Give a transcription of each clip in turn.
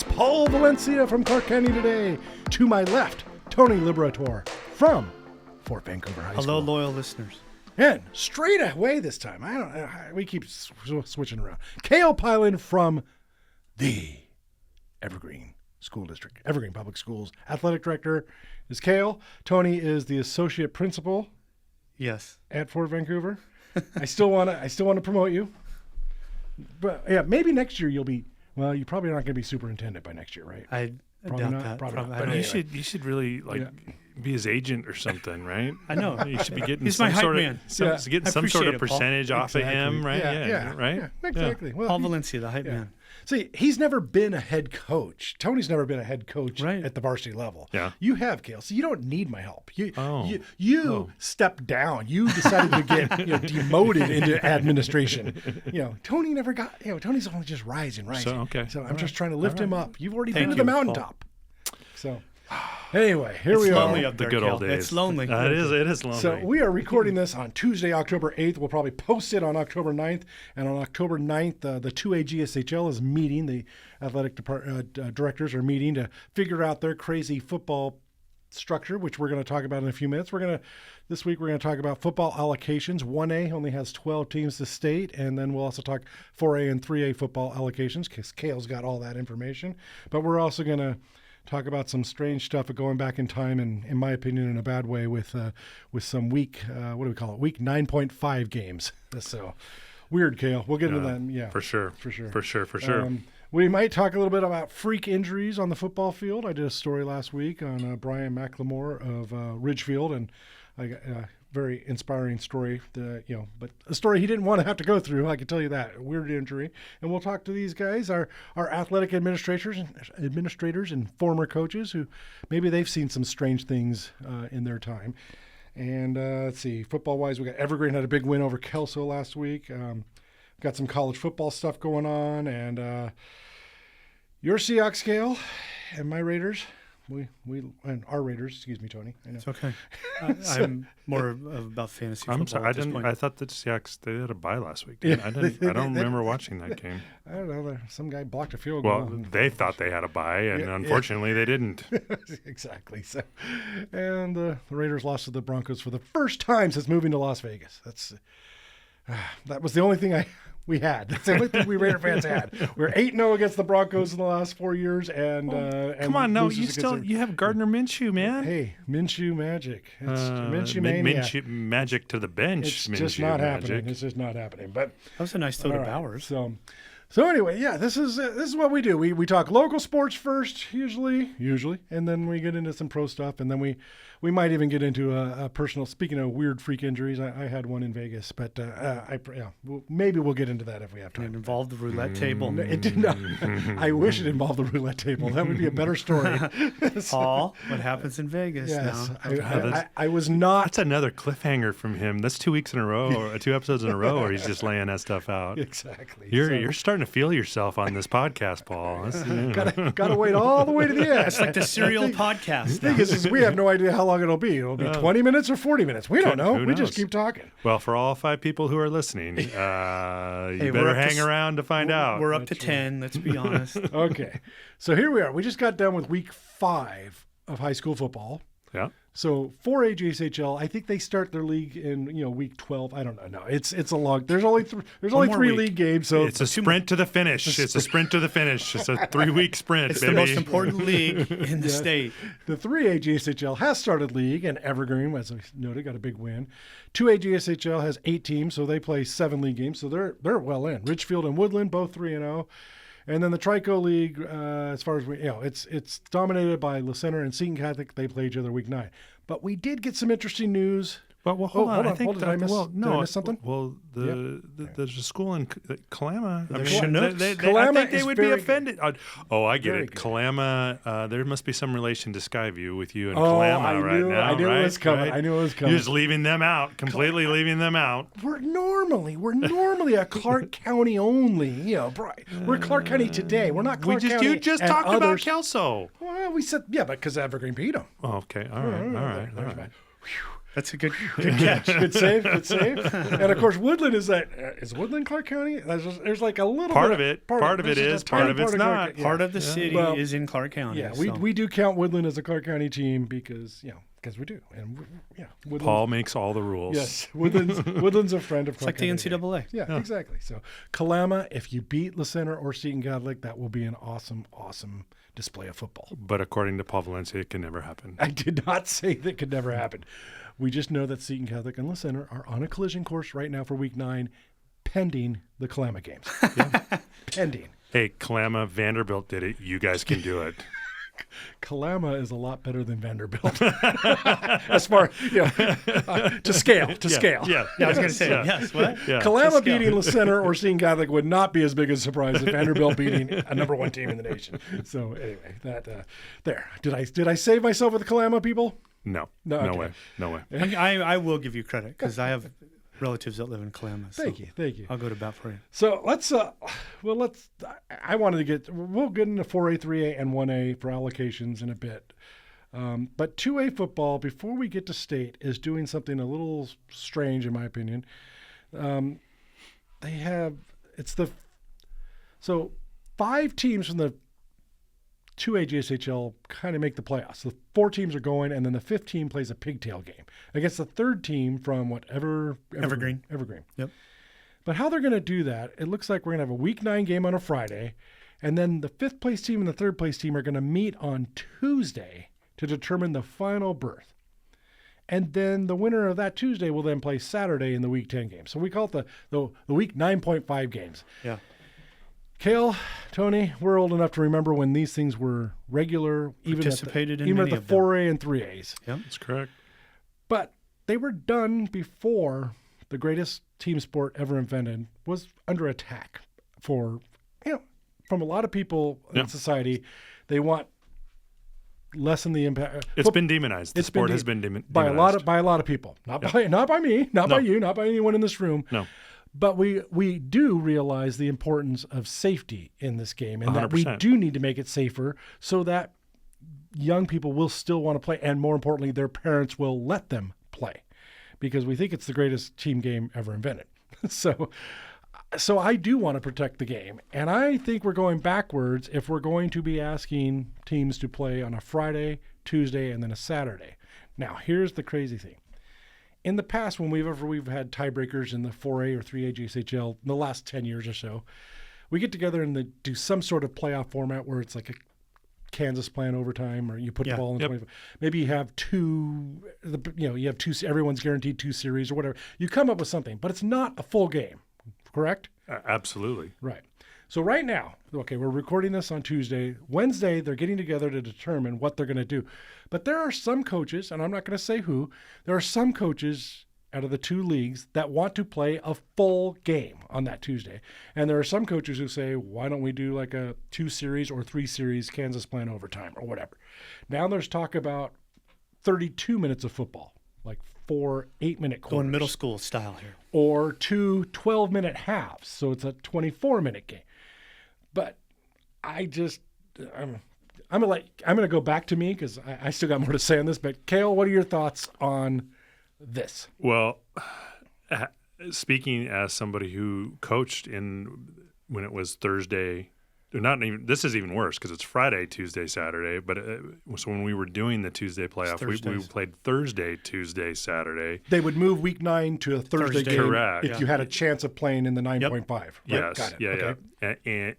It's Paul Valencia from Clark County Today. To my left, Tony Liberatore from Fort Vancouver High School. Hello, loyal listeners. And straight away this time, we keep switching around. Cale Piland from the Evergreen School District, Evergreen Public Schools. Athletic Director is Cale. Tony is the Associate Principal. Yes. At Fort Vancouver. I still want to promote you. But yeah, maybe next year you'll be. Well, you're probably not going to be superintendent by next year, right? I doubt that. Probably not. But But anyway. You should really be his agent or something, right? I know. You should be getting He's some my hype sort man. of getting some sort of percentage off of him, right? Yeah, right. Yeah, exactly. Yeah. Well, Paul Valencia, the hype man. See, he's never been a head coach. Tony's never been a head coach at the varsity level. Yeah. You have, Cale, so you don't need my help. You stepped down. You decided to get demoted into administration. Tony never got. Tony's only just rising. So okay. So I'm just trying to lift him up. You've already Thank been to you, the mountaintop. So anyway, here we It's are. lonely up The there, good Cale. old days. It's lonely. It is lonely. So we are recording this on Tuesday, October 8th. We'll probably post it on October 9th. And on October 9th, the 2A GSHL is meeting. The athletic directors are meeting to figure out their crazy football structure, which we're going to talk about in a few minutes. This week we're going to talk about football allocations. 1A only has 12 teams to state, and then we'll also talk 4A and 3A football allocations because Cale's got all that information. But we're also going to talk about some strange stuff of going back in time, and in my opinion, in a bad way, with some week 9.5 games. So weird, Cale. We'll get into that. Yeah, for sure. We might talk a little bit about freak injuries on the football field. I did a story last week on Brian McLemore of Ridgefield, and I got a very inspiring story. But a story he didn't want to have to go through. I can tell you that. A weird injury. And we'll talk to these guys, our athletic administrators and former coaches who maybe they've seen some strange things in their time. And let's see, football-wise, we got Evergreen had a big win over Kelso last week. Got some college football stuff going on, and your Seahawks, Cale, and my Raiders. And our Raiders, excuse me, Tony. I know. It's okay. I'm more about fantasy football. I'm sorry. at this point. I thought the Seahawks they had a bye last week. I don't remember watching that game. I don't know. Some guy blocked a field goal. Well, they thought they had a bye, and unfortunately, they didn't. Exactly. So, and the Raiders lost to the Broncos for the first time since moving to Las Vegas. That was the only thing we had. That's the only thing we Raider fans had. We're 8-0 against the Broncos in the last 4 years, and come on, no, you have Gardner Minshew, man. Hey, Minshew magic. It's Minshew mania. Minshew magic to the bench. It's Minshew just not magic. happening. It's just not happening. But that was a nice throw to Bowers. So anyway, this is what we do. We talk local sports first, usually, and then we get into some pro stuff, and then we might even get into a personal. Speaking of weird freak injuries, I had one in Vegas, but maybe we'll get into that if we have time. It involved the roulette table. It did not. I wish it involved the roulette table. That would be a better story. Paul, what happens in Vegas now? I was not. That's another cliffhanger from him. That's 2 weeks in a row, or 2 episodes in a row, where he's just laying that stuff out. Exactly. You're starting to feel yourself on this podcast, Paul. Gotta wait all the way to the end. It's like the serial podcast. The thing is we have no idea how long it'll be. It'll be 20 minutes or 40 minutes. We don't know. We just keep talking. Well, for all 5 people who are listening, you better hang around to find out. We're up to 10, let's be honest. Okay. So here we are. We just got done with week 5 of high school football. Yeah. So 4A GSHL, I think they start their league in week 12. I don't know. No, it's a long. There's only 3 league games. So it's a sprint to the finish. It's a sprint to the finish. It's a 3-week sprint. It's baby. the most important league in the state. The 3A GSHL has started league, and Evergreen, as I noted, got a big win. 2A GSHL has 8 teams, so they play 7 league games. So they're well in. Ridgefield and Woodland both 3-0. And then the Trico League, as far as it's dominated by La Center and Seton Catholic. They play each other week 9. But we did get some interesting news. Well, hold on. I think did I miss something? Well, there's a school in Kalama. I think they would be offended. I get it. Kalama. There must be some relation to Skyview with you and Kalama right now. I knew it was coming. Right? I knew it was coming. You're just leaving them out, completely leaving them out. We're normally a Clark County only. We're Clark County today. We're not Clark County. You just talked about Kelso. Well, we said but because Evergreen beat them. Oh, okay. All right. That's a good catch. Good save. And of course, Woodland is Woodland Clark County? There's like a little part bit of it. Part of it is. Part of it's not. Part of the city is in Clark County. Yeah, we do count Woodland as a Clark County team because we do. And Paul makes all the rules. Yes, Woodland's a friend of Clark County. It's like the NCAA. Yeah, exactly. So Kalama, if you beat La Center or Seton Catholic, that will be an awesome display of football. But according to Paul Valencia, it can never happen. I did not say that could never happen. We just know that Seton Catholic and La Center are on a collision course right now for Week 9, pending the Kalama games. Pending. Hey, Kalama, Vanderbilt did it. You guys can do it. Kalama is a lot better than Vanderbilt. As far to scale. Yeah, I was going to say yes. What? Yeah. Kalama beating La Center or Seton Catholic would not be as big a surprise as Vanderbilt beating a number 1 team in the nation. So anyway, there. Did I save myself with the Kalama people? No okay. way. I will give you credit because I have relatives that live in Kalama. Thank you. I'll go to bat for you. So we'll get into 4A, 3A, and 1A for allocations in a bit. But 2A football, before we get to state, is doing something a little strange, in my opinion. So 5 teams from the 2A JSHL kind of make the playoffs. The 4 teams are going, and then the 5th team plays a pigtail game against the 3rd team from Evergreen. Yep. But how they're going to do that, it looks like we're going to have a Week 9 game on a Friday, and then the 5th place team and the 3rd place team are going to meet on Tuesday to determine the final berth. And then the winner of that Tuesday will then play Saturday in the Week 10 game. So we call it the Week 9.5 games. Yeah. Cale, Tony, we're old enough to remember when these things were regular, even at the 4A and 3As. Yeah, that's correct. But they were done before the greatest team sport ever invented was under attack from a lot of people in society. They want lessen the impact. It's been demonized. The sport has been demonized by a lot of people. Not by me, not by you, not by anyone in this room. No. But we do realize the importance of safety in this game, and 100%. that we do need to make it safer so that young people will still want to play, and more importantly, their parents will let them play, because we think it's the greatest team game ever invented. So I do want to protect the game, and I think we're going backwards if we're going to be asking teams to play on a Friday, Tuesday, and then a Saturday. Now, here's the crazy thing. In the past, when we've had tiebreakers in the 4A or 3A JSHL in the last 10 years or so, we get together and do some sort of playoff format where it's like a Kansas playing overtime, or you put the ball in 25. Maybe you have two, everyone's guaranteed 2 series or whatever. You come up with something, but it's not a full game, correct? Absolutely. Right. So right now, we're recording this on Tuesday. Wednesday, they're getting together to determine what they're going to do. But there are some coaches, and I'm not going to say who, there are some coaches out of the 2 leagues that want to play a full game on that Tuesday. And there are some coaches who say, why don't we do like a 2 series or 3 series Kansas playing overtime or whatever. Now there's talk about 32 minutes of football, like 4 8-minute quarters. Going middle school style here. Or 2 12-minute halves, so it's a 24-minute game. But I'm gonna go back to me because I still got more to say on this. But Cale, what are your thoughts on this? Well, speaking as somebody who coached when it was Thursday, this is even worse because it's Friday, Tuesday, Saturday. But so when we were doing the Tuesday playoff, we played Thursday, Tuesday, Saturday. They would move Week 9 to a Thursday game correct. If you had a chance of playing in the 9.5. Right? Yes, got it. Yeah.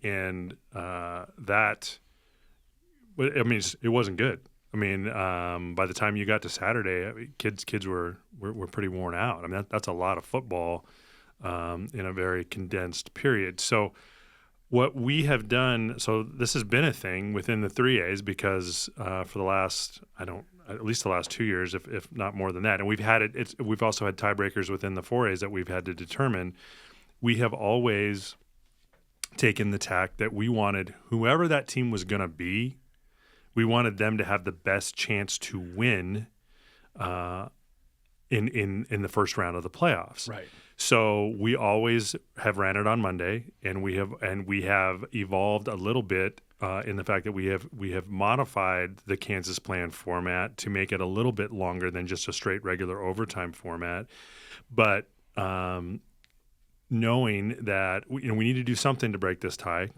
And that, I mean, it wasn't good. I mean, by the time you got to Saturday, kids were pretty worn out. I mean, that's a lot of football in a very condensed period. So what we have done, so this has been a thing within the 3As because for the last, at least the last 2 years, if not more than that, and we've also had tiebreakers within the 4As that we've had to determine. We have always taken the tack that we wanted whoever that team was going to be, we wanted them to have the best chance to win in the first round of the playoffs. Right. So we always have ran it on Monday, and we have evolved a little bit in the fact that we have modified the Kansas plan format to make it a little bit longer than just a straight regular overtime format. But knowing that we need to do something to break this tie,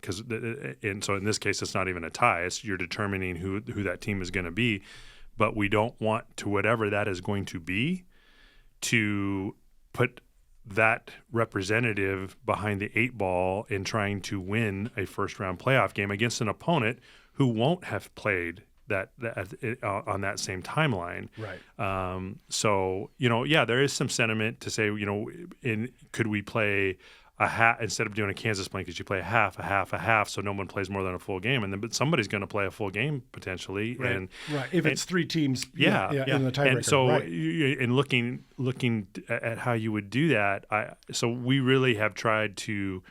and so in this case it's not even a tie; it's you're determining who that team is going to be. But we don't want to, whatever that is going to be, to put that representative behind the 8 ball in trying to win a first round playoff game against an opponent who won't have played that on that same timeline. Right. So, there is some sentiment to say, could we play a half instead of doing a Kansas plan? Because you play a half, so no one plays more than a full game, but somebody's going to play a full game potentially. Right. And if it's 3 teams, in the tiebreaker. And so, right. in looking at how you would do that, so we really have tried to.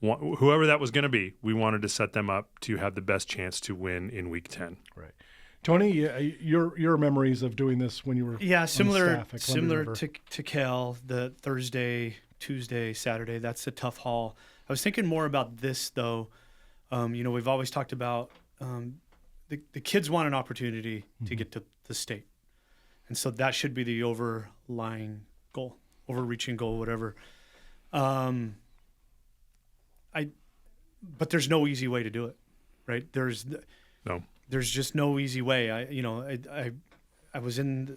Whoever that was going to be, we wanted to set them up to have the best chance to win in Week 10. Right, Tony, your memories of doing this when you were similar similar to Cale, the Thursday, Tuesday, Saturday. That's a tough haul. I was thinking more about this though. We've always talked about the kids want an opportunity to get to the state, and so that should be the overlying goal, overreaching goal, whatever. But there's no easy way to do it, right? There's just no easy way. I was in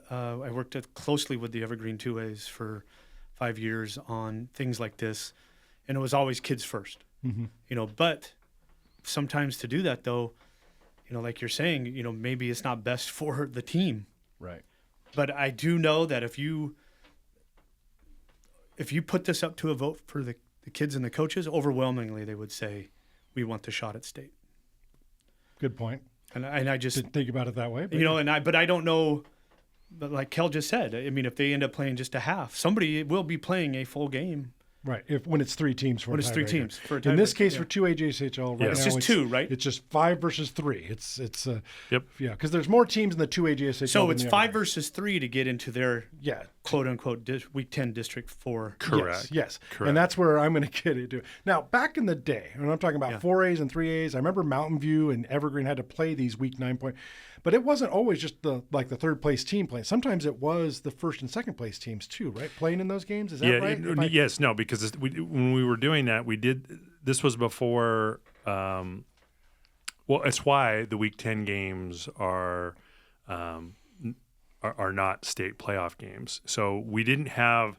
I worked closely with the Evergreen 2As for 5 years on things like this, and it was always kids first. Mm-hmm. But sometimes to do that though, like you're saying, maybe it's not best for the team. Right. But I do know that if you put this up to a vote for the kids and the coaches, overwhelmingly they would say, we want the shot at state. Good point. And I just didn't think about it that way. But but I don't know. But like Kel just said, I mean, if they end up playing just a half, somebody will be playing a full game. Right. When it's 3 teams for a tiebreaker. In this case, for 2A JCHL, right it's now, just 2, right? It's just 5 versus 3. It's yep. Yeah, because there's more teams in the 2A JCHL. So it's 5 versus 3 to get into their quote unquote Week 10 District 4. Correct. Yes. Correct. And that's where I'm going to get into. Now, back in the day, when I'm talking about 4As and 3As, I remember Mountain View and Evergreen had to play these Week 9 point. But it wasn't always just the third place team playing. Sometimes it was the first and second place teams too, right? Playing in those games, is that right? Yes, no, because when we were doing that, we did. This was before. It's why the Week 10 games are not state playoff games. So we didn't have.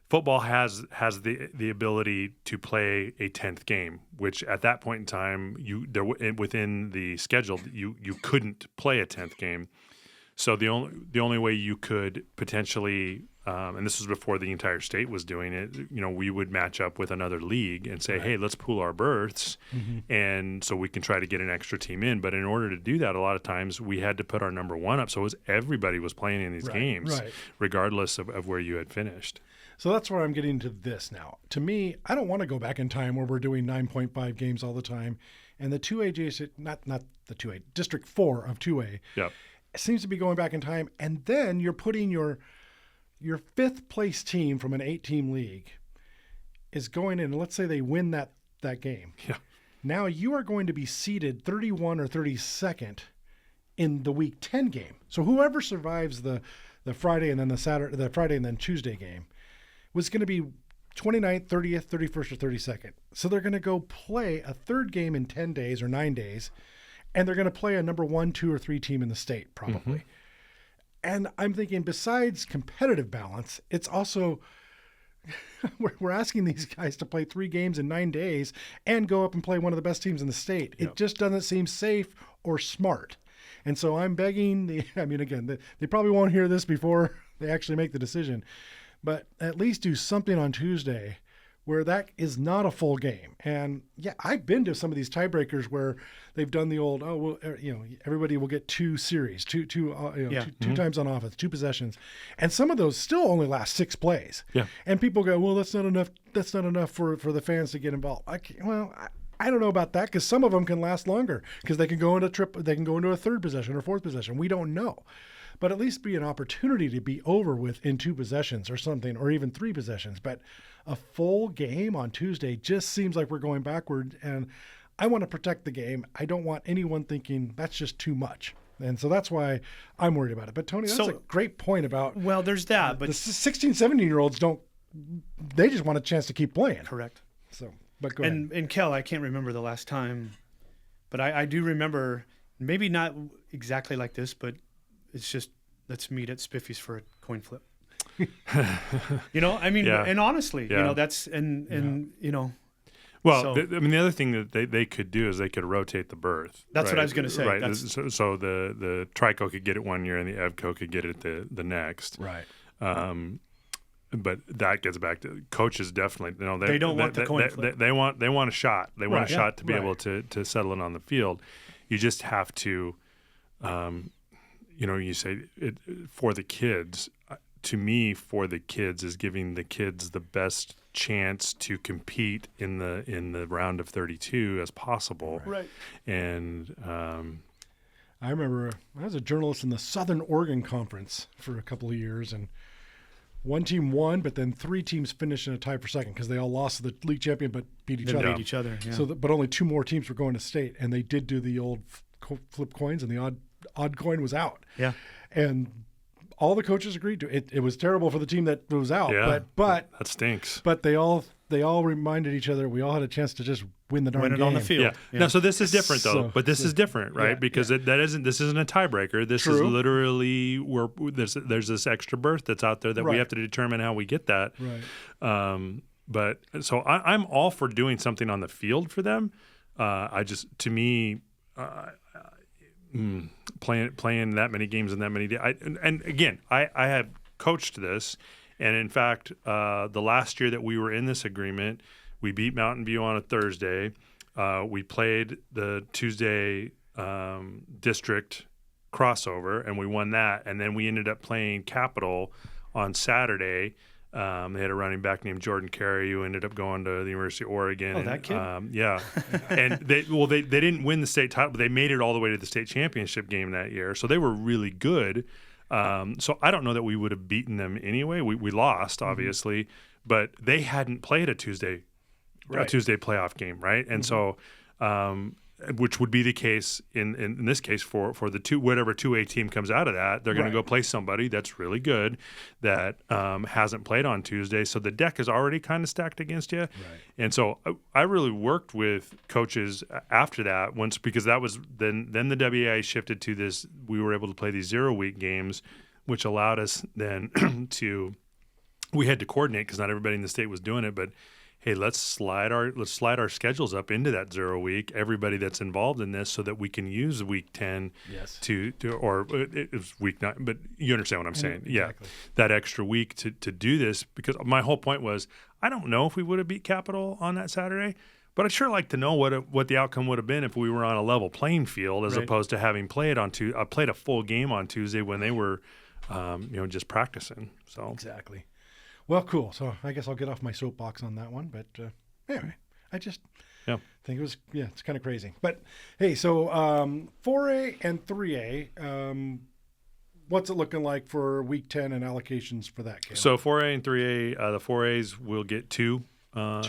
Football has the ability to play a 10th game, which at that point in time, within the schedule, you couldn't play a 10th game. So the only way you could potentially, and this was before the entire state was doing it, we would match up with another league and say, hey, let's pool our berths, and so we can try to get an extra team in. But in order to do that, a lot of times we had to put our number 1 up, so everybody was playing in these games, regardless of where you had finished. So that's where I'm getting to this now. To me, I don't want to go back in time where we're doing 9.5 games all the time. And the 2A, not the 2A, District 4 of 2A, seems to be going back in time. And then you're putting your 5th place team from an 8-team league is going in, and let's say they win that game. Yeah. Now you are going to be seeded 31 or 32nd in the Week 10 game. So whoever survives the Friday and then the Friday and then Tuesday game was going to be 29th, 30th, 31st, or 32nd. So they're going to go play a third game in 10 days or 9 days, and they're going to play a number 1, 2, or 3 team in the state, probably. Mm-hmm. And I'm thinking, besides competitive balance, it's also we're asking these guys to play 3 games in 9 days and go up and play one of the best teams in the state. Yep. It just doesn't seem safe or smart. And so I'm begging they probably won't hear this before they actually make the decision, but at least do something on Tuesday where that is not a full game. And I've been to some of these tiebreakers where they've done the old, everybody will get 2 series, two times on offense, 2 possessions. And some of those still only last 6 plays. Yeah. And people go, well, that's not enough. That's not enough for the fans to get involved. I don't know about that, because some of them can last longer because they can go into a 3rd possession or 4th possession. We don't know. but at least be an opportunity to be over with in 2 possessions or something, or even 3 possessions. But a full game on Tuesday just seems like we're going backward, and I want to protect the game. I don't want anyone thinking that's just too much. And so that's why I'm worried about it. But Tony, that's a great point about, well, there's that, but the 16, 17-year-olds they just want a chance to keep playing. Correct. So, but go ahead. And Kel, I can't remember the last time, but I do remember, maybe not exactly like this, but it's just, let's meet at Spiffy's for a coin flip. I mean, and honestly, that's, and Well, so, the other thing that they could do is they could rotate the berth. That's what I was going to say. Right. So the Trico could get it one year and the Evco could get it the next. Right. But that gets back to coaches. Definitely, they don't want the coin flip. They want a shot. They want a shot to be able to settle it on the field. You just have to, you say it for the kids. To me, for the kids is giving the kids the best chance to compete in the round of 32 as possible. Right. And I remember I was a journalist in the Southern Oregon Conference for a couple of years, and one team won, but then 3 teams finished in a tie for second because they all lost to the league champion but beat each other. Yeah. So, but only 2 more teams were going to state, and they did do the old flip coins, and the odd coin was out. Yeah. And all the coaches agreed to it. It was terrible for the team that was out, but that stinks. But they all reminded each other we all had a chance to just win the darn game. Win it on the field. Yeah. Now, so this is different though. This is different, right? Because this isn't a tiebreaker. This is literally where there's this extra berth that's out there that we have to determine how we get that. Right. But so I'm all for doing something on the field for them. Playing that many games in that many days. And again, I have coached this, and in fact, the last year that we were in this agreement, we beat Mountain View on a Thursday. We played the Tuesday district crossover, and we won that. And then we ended up playing Capital on Saturday. They had a running back named Jordan Carey who ended up going to the University of Oregon. Oh, that kid? Yeah. And they didn't win the state title, but they made it all the way to the state championship game that year. So they were really good. So I don't know that we would have beaten them anyway. We lost, obviously, but they hadn't played a Tuesday playoff game, right? And so which would be the case in this case for the whatever 2A team comes out of that, they're going to go play somebody that's really good that hasn't played on Tuesday. So the deck is already kind of stacked against you. Right. And so I really worked with coaches after that because that was then the WAI shifted to this. We were able to play these 0-week games, which allowed us then we had to coordinate because not everybody in the state was doing it, but hey, let's slide our schedules up into that 0 week. Everybody that's involved in this, so that we can use week 10 or it was week 9. But you understand what I'm saying? Exactly. Yeah, that extra week to do this, because my whole point was I don't know if we would have beat Capital on that Saturday, but I'd sure like to know what the outcome would have been if we were on a level playing field as opposed to having played played a full game on Tuesday when they were just practicing. So exactly. Well, cool. So I guess I'll get off my soapbox on that one. But anyway, I just think it was, it's kind of crazy. But hey, so 4A and 3A, what's it looking like for week 10 and allocations for that game? So 4A and 3A, the 4As will get 2. Not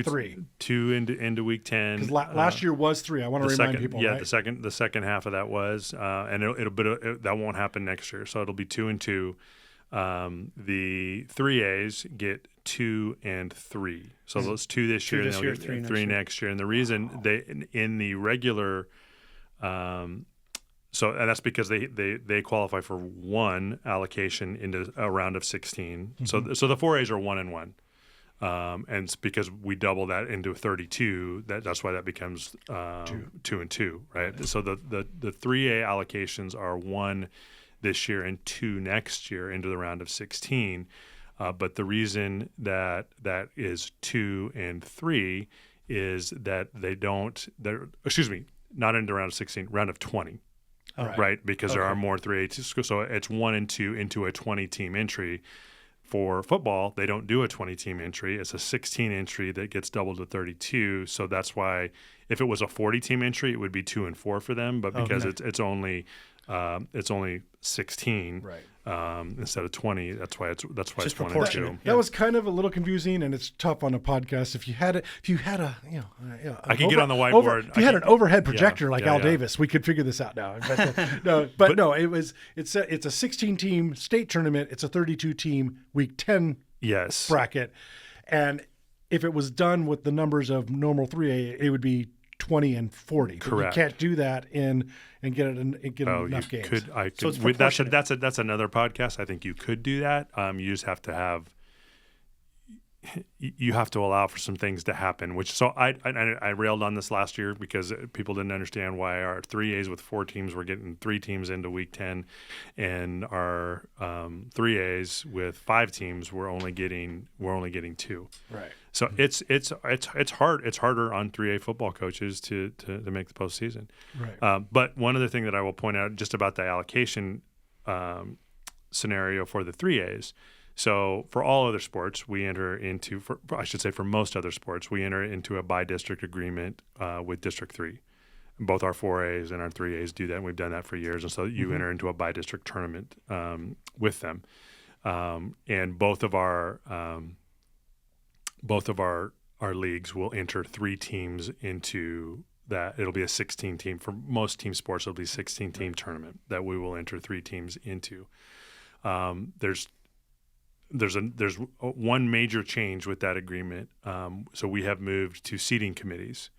3. 2 into week 10. Because last year was 3. I want to remind people. Yeah, right? the second half of that was, and that won't happen next year. So it'll be 2 and 2. The 3As get 2 and 3. So those 2 this year, and they'll get 3 next year. And the reason they in the regular, and that's because they qualify for 1 allocation into a round of 16. Mm-hmm. So the 4As are 1 and 1. And it's because we double that into 32. That's why that becomes 2 and 2, right? So the 3A allocations are 1 this year and 2 next year into the round of 16. But the reason that is 2 and 3 is that not into round of 16, round of 20, right? Because there are more 3A. So it's 1 and 2 into a 20-team entry. For football, they don't do a 20-team entry. It's a 16 entry that gets doubled to 32. So that's why if it was a 40-team entry, it would be 2 and 4 for them. But because it's only it's only 16 instead of 20. That's why it's 1 and 2. That was kind of a little confusing, and it's tough on a podcast. If you had a I can get on the whiteboard. If you had an overhead projector like Al Davis, we could figure this out now. But no, it's a 16-team state tournament. It's a 32-team Week 10 bracket, and if it was done with the numbers of normal 3A, it would be 20 and 40. Correct. But you can't do that and get enough games. That's another podcast. I think you could do that. You just have to have. You have to allow for some things to happen. I railed on this last year because people didn't understand why our 3As with 4 teams were getting 3 teams into Week 10, and our 3As with 5 teams were only getting 2. Right. So it's hard. It's harder on 3A football coaches to make the postseason. Right. But one other thing that I will point out just about the allocation scenario for the 3As. So for all other sports, we enter into, for most other sports, we enter into a by-district agreement with District 3. Both our 4As and our 3As do that, and we've done that for years. And so you enter into a by-district tournament with them. And both of our leagues will enter 3 teams into that. It'll be a 16-team. For most team sports, it'll be a 16-team tournament that we will enter 3 teams into. There's one major change with that agreement. So we have moved to seating committees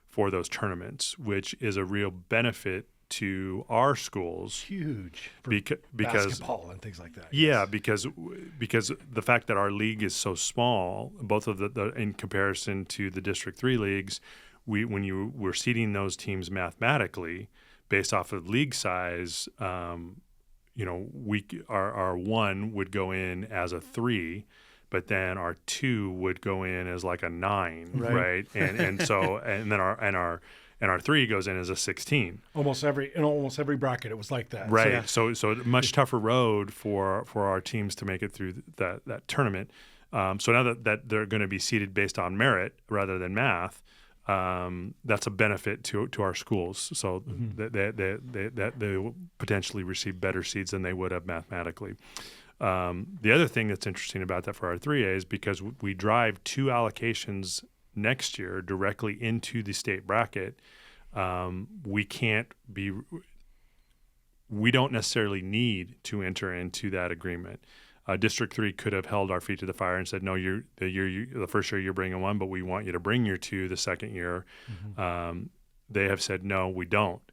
for those tournaments, which is a real benefit to our schools. Huge. Because basketball and things like that. Yeah, because the fact that our league is so small, both of the in comparison to the District 3 leagues, when we're seating those teams mathematically based off of league size, our 1 would go in as a 3, but then our 2 would go in as like a 9, right? And then our 3 goes in as a 16. In almost every bracket, it was like that. Right. So much tougher road for our teams to make it through that tournament. So now that they're going to be seated based on merit rather than math, that's a benefit to our schools. So they will potentially receive better seeds than they would have mathematically. The other thing that's interesting about that for our 3A is because we drive 2 allocations next year directly into the state bracket, we don't necessarily need to enter into that agreement. District 3 could have held our feet to the fire and said, no, the first year you're bringing 1, but we want you to bring your 2 the second year. They have said, no, we don't.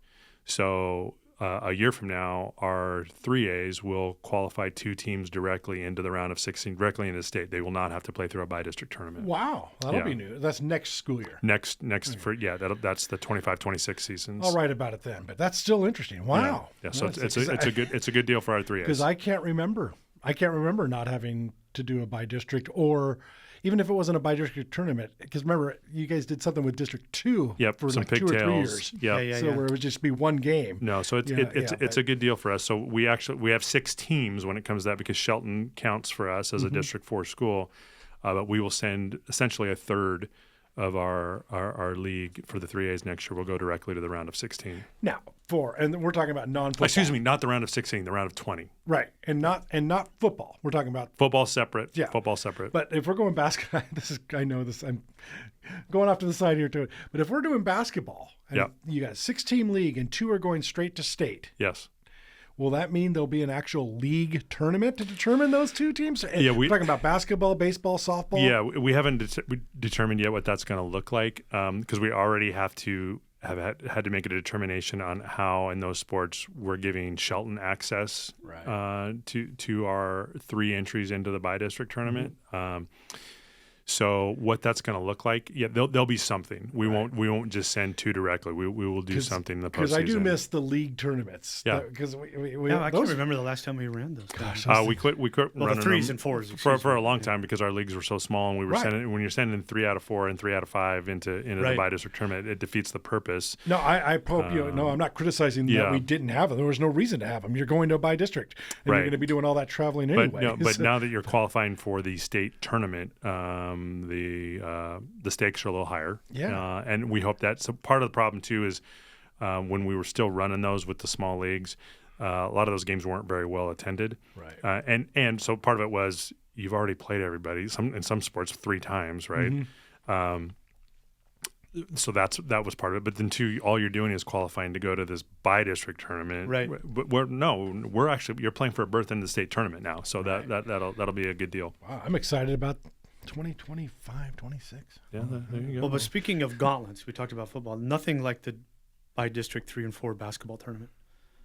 So a year from now, our 3As will qualify 2 teams directly into the round of 16, directly into the state. They will not have to play through a by-district tournament. Wow, that'll be new. That's next school year. That's the 25-26 seasons. I'll write about it then, but that's still interesting. Wow. Yeah. So it's a good deal for our 3As. Because I can't remember not having to do a by-district, or even if it wasn't a by-district tournament, because remember, you guys did something with District 2 for some like 2 or 3 years. Where it would just be 1 game. No, so it's a good deal for us. So we have 6 teams when it comes to that, because Shelton counts for us as a District 4 school, but we will send essentially a third of our league for the 3As next year will go directly to the round of 16. Now, and we're talking about non-football. Excuse me, not the round of 16, the round of 20. Right, and not football. We're talking about football separate. Yeah, football separate. But if we're going basketball, I know this. I'm going off to the side here too. But if we're doing basketball, and you got a 6-team league and 2 are going straight to state. Yes. Will that mean there'll be an actual league tournament to determine those 2 teams? Yeah, we're talking about basketball, baseball, softball. Yeah, we haven't determined yet what that's going to look like, because we already had to make a determination on how in those sports we're giving Shelton access to our 3 entries into the by-district tournament. So what that's going to look like, there'll be something. We won't just send 2 directly. We will do something in the postseason. Because I do miss the league tournaments. I can't remember the last time we ran those. Gosh, we quit running the 3s and 4s for a long time, because our leagues were so small, and we were sending, when you're sending 3 out of 4 and 3 out of 5 into the by-district tournament, it defeats the purpose. No, I hope I'm not criticizing that we didn't have them. There was no reason to have them. You're going to a by-district, and you're going to be doing all that traveling anyway. But now that you're qualifying for the state tournament, the stakes are a little higher. And we hope that. So part of the problem too is when we were still running those with the small leagues, A lot of those games weren't very well attended. Right. And so part of it was you've already played everybody, in some sports 3 times, right? Mm-hmm. So that was part of it. But then two, all you're doing is qualifying to go to this by-district tournament. Right. But you're playing for a berth in the state tournament now. So that'll be a good deal. Wow, I'm excited about 2025, 26. Yeah, there you go. Well, but speaking of gauntlets, we talked about football. Nothing like the by district 3 and 4 basketball tournament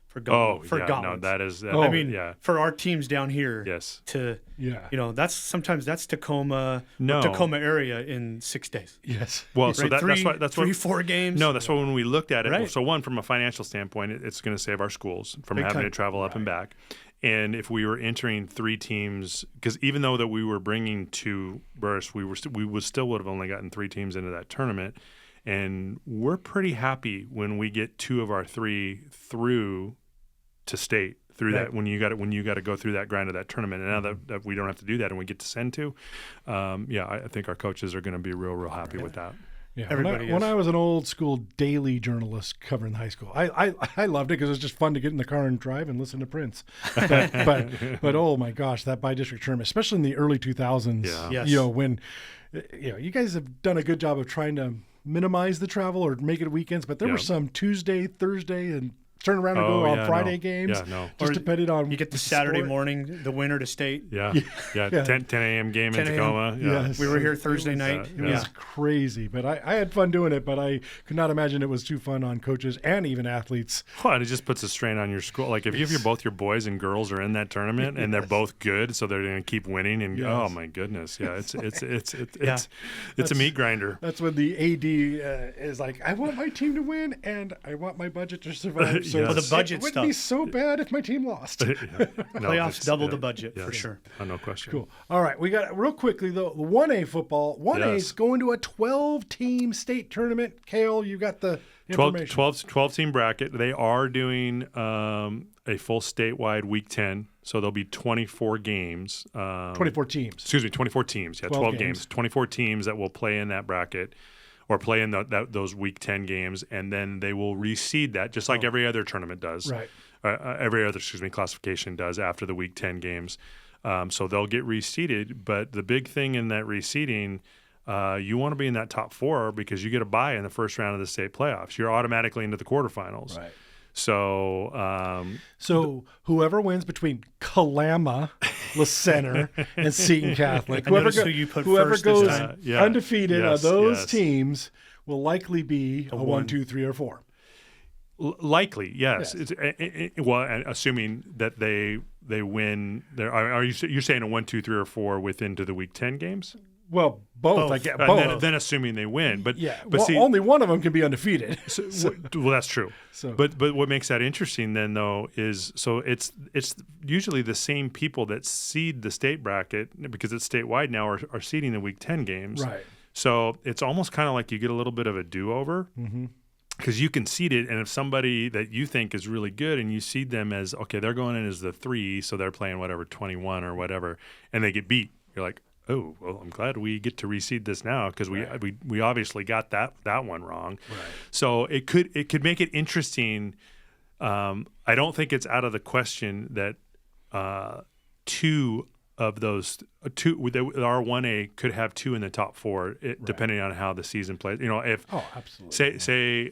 for gauntlets. No, that is. I mean, for our teams down here. Yes. Sometimes that's Tacoma, Tacoma area in 6 days. Yes. Well, so right? that's 4 games. No, that's why when we looked at it. Right. So one, from a financial standpoint, it's going to save our schools from having to travel up and back. And if we were entering 3 teams, because even though that we were bringing 2 berths, we would have only gotten 3 teams into that tournament. And we're pretty happy when we get 2 of our 3 through to state through that when you got to go through that grind of that tournament. And now that we don't have to do that and we get to send 2, I think our coaches are going to be real happy with that. Yeah, when I was an old school daily journalist covering high school, I loved it because it was just fun to get in the car and drive and listen to Prince. But oh my gosh, that by-district tournament, especially in the early 2000s, when you guys have done a good job of trying to minimize the travel or make it weekends, but there were some Tuesday, Thursday, and turn around and go on Friday games. Yeah, no. Just depending on you get the Saturday morning, the winner to state. Yeah. 10 a.m. game in Tacoma. Yeah. Yes. We were here Thursday night. It was crazy, but I had fun doing it, but I could not imagine it was too fun on coaches and even athletes. Well, and it just puts a strain on your school. Like if both your boys and girls are in that tournament and they're both good, so they're going to keep winning. And oh my goodness, it's a meat grinder. That's when the AD is like, I want my team to win and I want my budget to survive. So the budget it wouldn't be so bad if my team lost. Playoffs double the budget for sure. No question. Cool. All right, we got real quickly though. 1A football. 1A is going to a 12-team state tournament. Cale, you got the information. 12 team bracket. They are doing a full statewide week 10. So there'll be 24 games. 24 teams. Excuse me, 24 teams. Yeah, 12 games. 24 teams that will play in that bracket. Or play in those Week 10 games, and then they will reseed that, just like every other tournament does. Right. Every other, classification does after the Week 10 games. So they'll get reseeded. But the big thing in that reseeding, you want to be in that top 4 because you get a bye in the first round of the state playoffs. You're automatically into the quarterfinals. Right. So, whoever wins between Kalama, La Center, and Seton Catholic, whoever goes undefeated on those teams will likely be a 1, 2, 3, or 4. Likely, yes. Assuming that they win. You're saying a 1, 2, 3, or 4 within to the Week 10 games? Well, both. I get both. Then assuming they win, but only one of them can be undefeated. Well, that's true. But what makes that interesting then, though, is it's usually the same people that seed the state bracket because it's statewide now are seeding the Week 10 games. Right. So it's almost kind of like you get a little bit of a do-over. Mm-hmm. Because you can seed it, and if somebody that you think is really good and you seed them as, okay, they're going in as the 3, so they're playing 21 or whatever, and they get beat, you're like, oh, well, I'm glad we get to reseed this now because we obviously got that one wrong. Right. So it could make it interesting. I don't think it's out of the question that 2 of those our 1A could have 2 in the top 4, depending on how the season plays. If absolutely. say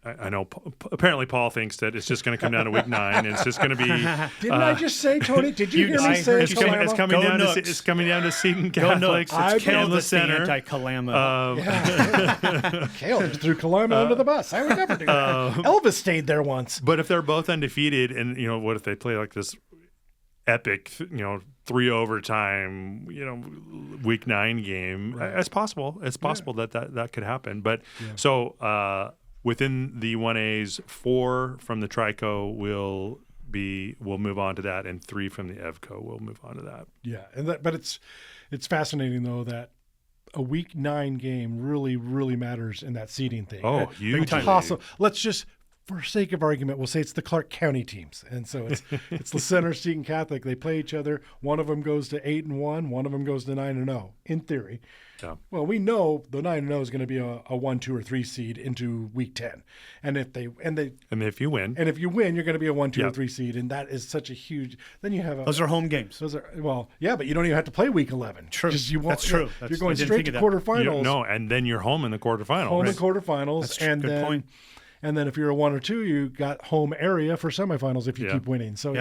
I know. Apparently, Paul thinks that it's just going to come down to Week 9, and it's just going to be. Didn't I just say, Tony? Did you hear me say it's coming down to Seton Catholic and the Center. Anti-Kalama. Cale just threw Kalama under the bus. I would never do that. Elvis stayed there once. But if they're both undefeated, and what if they play like this epic, 3 overtime, Week 9 game? Right. It's possible. It's possible that could happen. But so. Within the 1As, 4 from the Trico will move on to that, and 3 from the EVCO will move on to that. Yeah, but it's fascinating though that a Week 9 game really matters in that seeding thing. Oh, huge! Let's just for sake of argument, we'll say it's the Clark County teams. And so it's the Center, Seton Catholic. They play each other. One of them goes to 8-1. One of them goes to 9-0, in theory. Yeah. Well, we know the 9-0 is going to be a 1, 2, or 3 seed into Week 10. And if you win, you're going to be a 1, 2, or 3 seed. And that is such a huge. Then you have those are home games. But you don't even have to play Week 11. True. That's true. You're going straight to quarterfinals. No, and then you're home in the quarterfinals. In quarterfinals. That's a good point. And then if you're a 1 or 2, you got home area for semifinals if you keep winning. So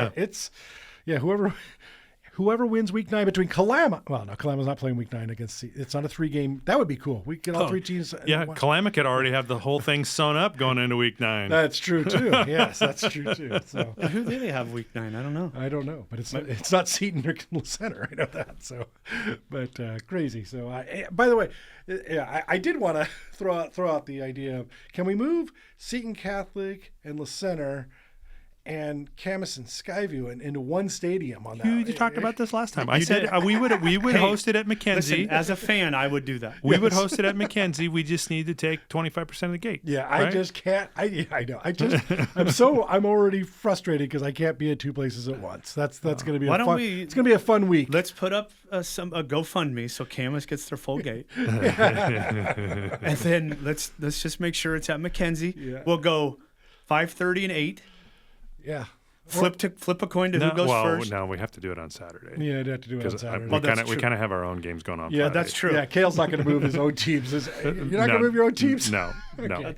whoever wins Week 9 between Kalama. Well, no, Kalama's not playing Week 9 against. It's not a 3-game. That would be cool. We get all 3 teams. Kalama could already have the whole thing sewn up going into Week 9. That's true too. Yes, that's true too. So who do they have Week 9? I don't know. I don't know, but it's not Seton or Center. I know that. So, but crazy. So by the way, I did want to throw out the idea of, can we move Seton Catholic and La Center and Camas and Skyview into one stadium on that? You talked about this last time. I said we would host it at Mackenzie. Listen, as a fan, I would do that. We would host it at Mackenzie. We just need to take 25% of the gate. Yeah, right? I just can't. I know. I'm already frustrated because I can't be at 2 places at once. That's going to be it's going to be a fun week. Let's put up a GoFundMe so Camas gets their full gate, and then let's just make sure it's at Mackenzie. Yeah. We'll go 5:30 and 8. Yeah. Flip a coin to who goes first. No, we have to do it on Saturday. Yeah, you have to do it on Saturday. We kind of have our own games going on. Yeah, Friday. that's true. Yeah, Kale's not going to move his own teams. You're not going to move your own teams? No.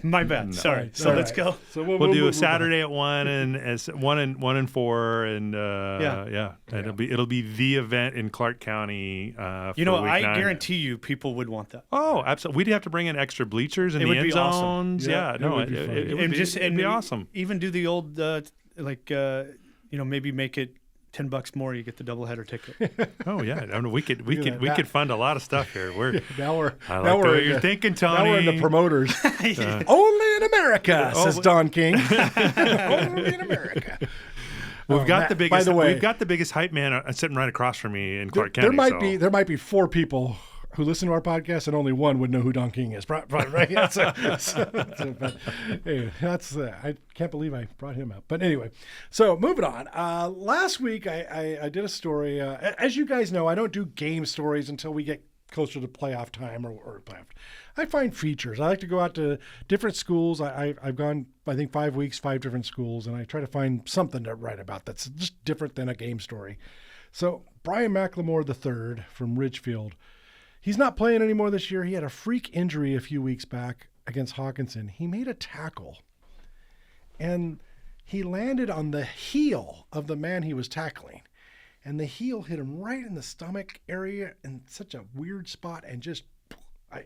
My bad. No. Sorry. So let's go. So we'll do a Saturday at 1 and as 1 and 4 and it'll be the event in Clark County. I guarantee you people would want that. Oh, absolutely. We'd have to bring in extra bleachers in the end zones. Awesome. It'd be awesome. Even do the old maybe make it $10 more. You get the doubleheader ticket. Oh yeah, we could fund a lot of stuff here. I like the way you're thinking, Tony. Now we're in the promoters. Only in America, says Don King. Only in America. We've got the biggest. By the way, we've got the biggest hype man sitting right across from me in Clark County. There might be 4 people who listen to our podcast, and only one would know who Don King is, probably, right? I can't believe I brought him up. But anyway, so moving on. Last week, I did a story. As you guys know, I don't do game stories until we get closer to playoff time or playoff. I find features. I like to go out to different schools. I've gone, I think, 5 weeks, 5 different schools, and I try to find something to write about that's just different than a game story. So Brian McLemore III from Ridgefield, he's not playing anymore this year. He had a freak injury a few weeks back against Hawkinson. He made a tackle, and he landed on the heel of the man he was tackling. And the heel hit him right in the stomach area in such a weird spot, and just, I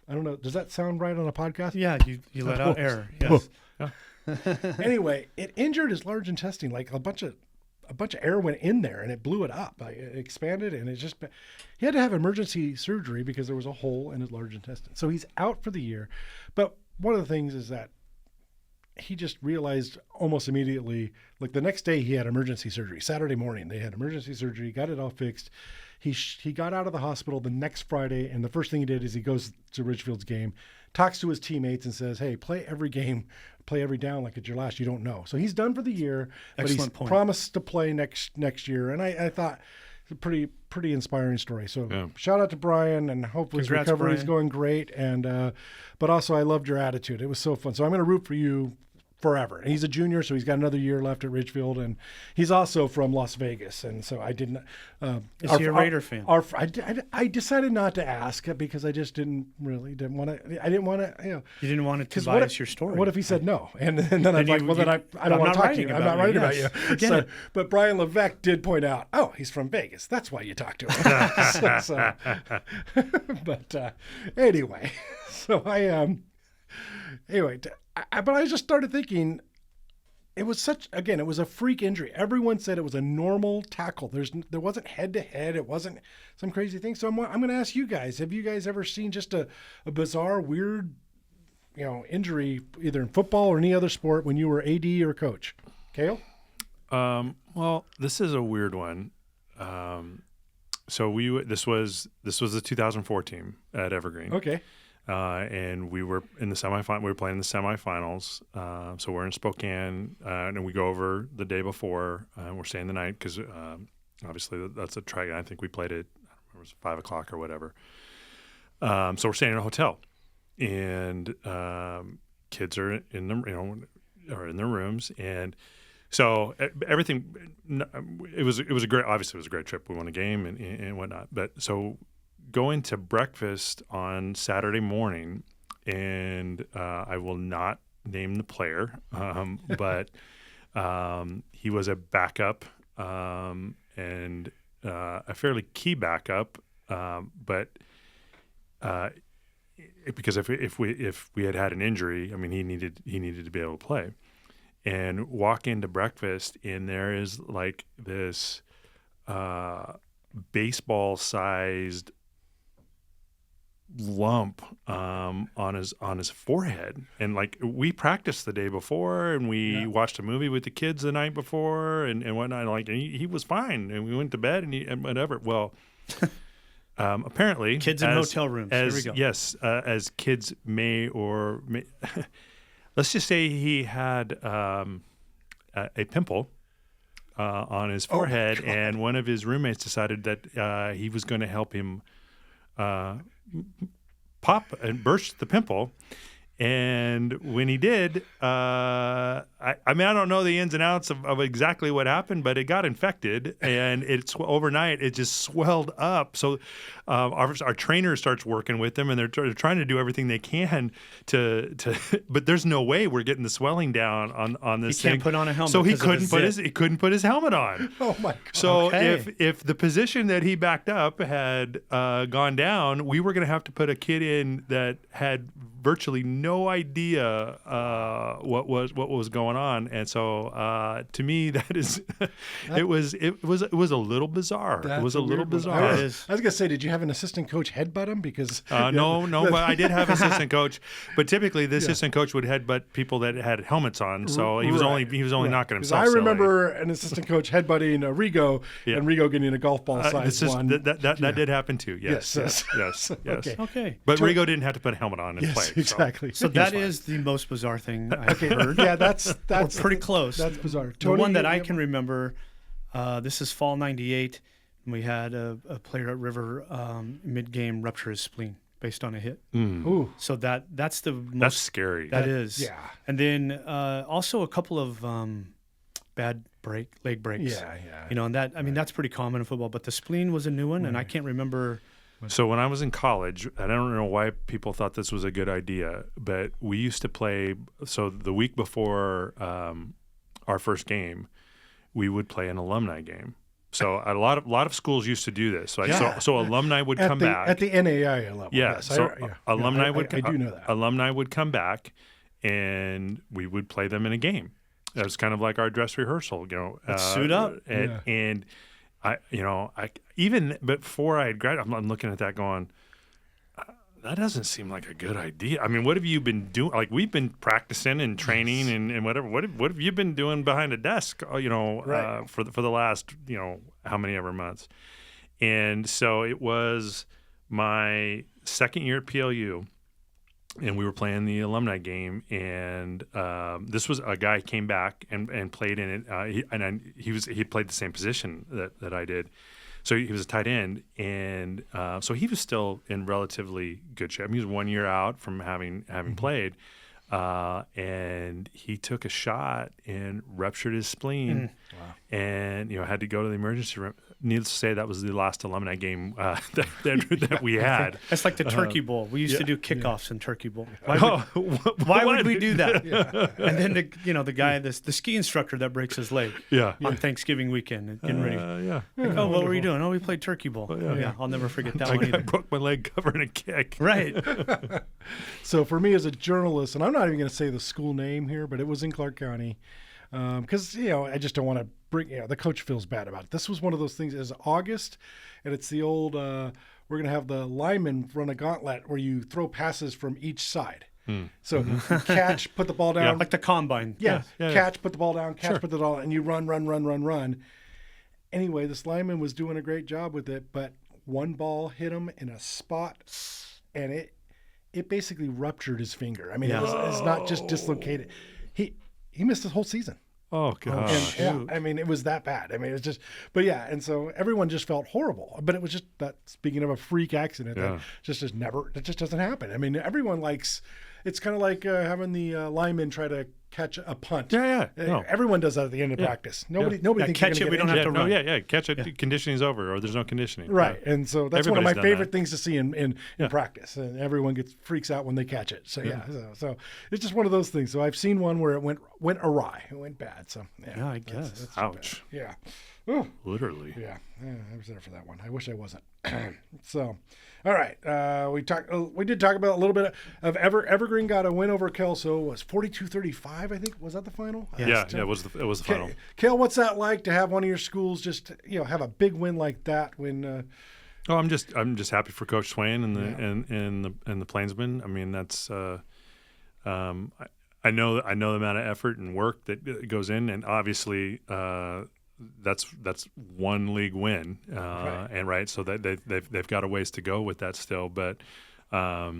don't know. Does that sound right on a podcast? Yeah, you let out air. Yes. Anyway, it injured his large intestine. Like a bunch of air went in there and it blew it up. It expanded, and he had to have emergency surgery because there was a hole in his large intestine. So he's out for the year. But one of the things is that he just realized almost immediately, like the next day he had emergency surgery. Saturday morning they had emergency surgery, got it all fixed. He got out of the hospital the next Friday, and the first thing he did is he goes to Ridgefield's game, talks to his teammates and says, hey, play every game, play every down like it's your last. You don't know. So he's done for the year, but he's promised to play next year. And I thought it's a pretty inspiring story. So shout out to Brian, and hopefully his recovery is going great. And but also I loved your attitude. It was so fun. So I'm going to root for you forever. And he's a junior, so he's got another year left at Ridgefield, and he's also from Las Vegas. And so I didn't. Is he a Raider fan? I decided not to ask because I just didn't want to. I didn't want to. You didn't want it to bias your story. What if he said no? And then I'm like, well, then I don't want to talk to you. I'm not writing about you. So, but Brian Levesque did point out, oh, he's from Vegas. That's why you talk to him. But anyway, so but I just started thinking, it was a freak injury. Everyone said it was a normal tackle. There wasn't head to head. It wasn't some crazy thing. So I'm going to ask you guys, have you guys ever seen just a bizarre, weird, injury either in football or any other sport when you were AD or coach? Cale? Well, this is a weird one. So this was the 2004 team at Evergreen. Okay. and we were in the semifinal. We were playing the semifinals. So we're in Spokane, and we go over the day before. We're staying the night because obviously that's a track. I think we played it. I don't remember, it was 5:00 or whatever. So we're staying in a hotel, and kids are in them, are in their rooms, and so everything. It was a great. Obviously, it was a great trip. We won a game and whatnot. But so going to breakfast on Saturday morning, and I will not name the player, but he was a backup and a fairly key backup, but. Because if we had an injury, I mean, he needed to be able to play, and walk into breakfast, and there is like this baseball sized lump on his forehead, and like we practiced the day before, and we watched a movie with the kids the night before, and whatnot. Like he was fine, and we went to bed and whatever. Well. Apparently, kids in hotel rooms. Here we go. Yes, as kids may or may, let's just say he had a pimple on his forehead, and one of his roommates decided that he was going to help him pop and burst the pimple. And when he did, I mean, I don't know the ins and outs of exactly what happened, but it got infected, and overnight it just swelled up. So our trainer starts working with them, and they're trying to do everything they can to but there's no way we're getting the swelling down on this thing. He can't put on a helmet. So he couldn't put his helmet on. Oh my God. So if the position that he backed up had gone down, we were going to have to put a kid in that had virtually no idea what was going on, and so to me that is it was a little bizarre. It was a little bizarre. I was gonna say, did you have an assistant coach headbutt him? Because no, but I did have an assistant coach, but typally the assistant coach would headbutt people that had helmets on, so he was only knocking himself. I remember an assistant coach headbutting Rigo, and Rigo getting a golf ball size one. That did happen too. Yes. Okay. But Rigo didn't have to put a helmet on and play. Exactly. So that is the most bizarre thing I've heard. Yeah, that's pretty close. That's bizarre. The one that I can remember, this is fall '98, and we had a player at River mid-game rupture his spleen based on a hit. Ooh. So that's the most. That's scary. That is. Yeah. And then also a couple of bad leg breaks. Yeah. And that's pretty common in football. But the spleen was a new one, and I can't remember. So when I was in college, I don't know why people thought this was a good idea, but we used to play. So the week before our first game, we would play an alumni game. So a lot of schools used to do this. So alumni would come back at the NAIA level. Yeah. Yes, So alumni would. I do know that. Alumni would come back, and we would play them in a game. That was kind of like our dress rehearsal. Let's suit up. And I even before I had graduated, I'm looking at that going, that doesn't seem like a good idea. I mean, what have you been doing? Like, we've been practicing and training and whatever. What have you been doing behind a desk? For the last how many ever months. And so it was my second year at PLU. And we were playing the alumni game, and this was a guy came back and played in it. He played the same position that I did, so he was a tight end, and so he was still in relatively good shape. He was 1 year out from having played, and he took a shot and ruptured his spleen, and had to go to the emergency room. Needless to say, that was the last alumni game that we had. It's like the Turkey Bowl. We used to do kickoffs in Turkey Bowl. Why would we do that? And then the guy, the ski instructor that breaks his leg on Thanksgiving weekend, getting ready. What were you doing? Oh, we played Turkey Bowl. I'll never forget that one either. I broke my leg covering a kick. Right. So for me as a journalist, and I'm not even going to say the school name here, but it was in Clark County. Because I just don't want to bring. The coach feels bad about it. This was one of those things. It's August, and it's the old. We're gonna have the linemen run a gauntlet where you throw passes from each side. So catch, put the ball down, like the combine. Catch, put the ball down, catch, put the ball, and you run. Anyway, this lineman was doing a great job with it, but one ball hit him in a spot, and it basically ruptured his finger. I mean, it's not just dislocated. He missed the whole season. Oh gosh. I mean, it was that bad. I mean, it's just, but yeah. And so everyone just felt horrible, but it was just that, speaking of a freak accident, that just doesn't happen. I mean, everyone likes, it's kind of like having the lineman try to catch a punt. Yeah. No. Everyone does that at the end of practice. Nobody thinks catch it. We don't have to run. Catch it. Conditioning's over, or there's no conditioning. Right. Yeah. And so that's Everybody's one of my favorite that. things to see in practice. And everyone freaks out when they catch it. So so it's just one of those things. So I've seen one where it went awry. It went bad. So I guess. That's ouch. Yeah. Ooh. Literally. Yeah, I was there for that one. I wish I wasn't. So, all right. We did talk about a little bit of Evergreen got a win over Kelso. It was 42-35, I think. Was that the final? Yeah, it was the final. Kale, what's that like to have one of your schools just have a big win like that when? I'm just happy for Coach Swain and the Plainsmen. I mean, that's I know the amount of effort and work that goes in, and obviously that's one league win, right. So that they've got a ways to go with that still, but I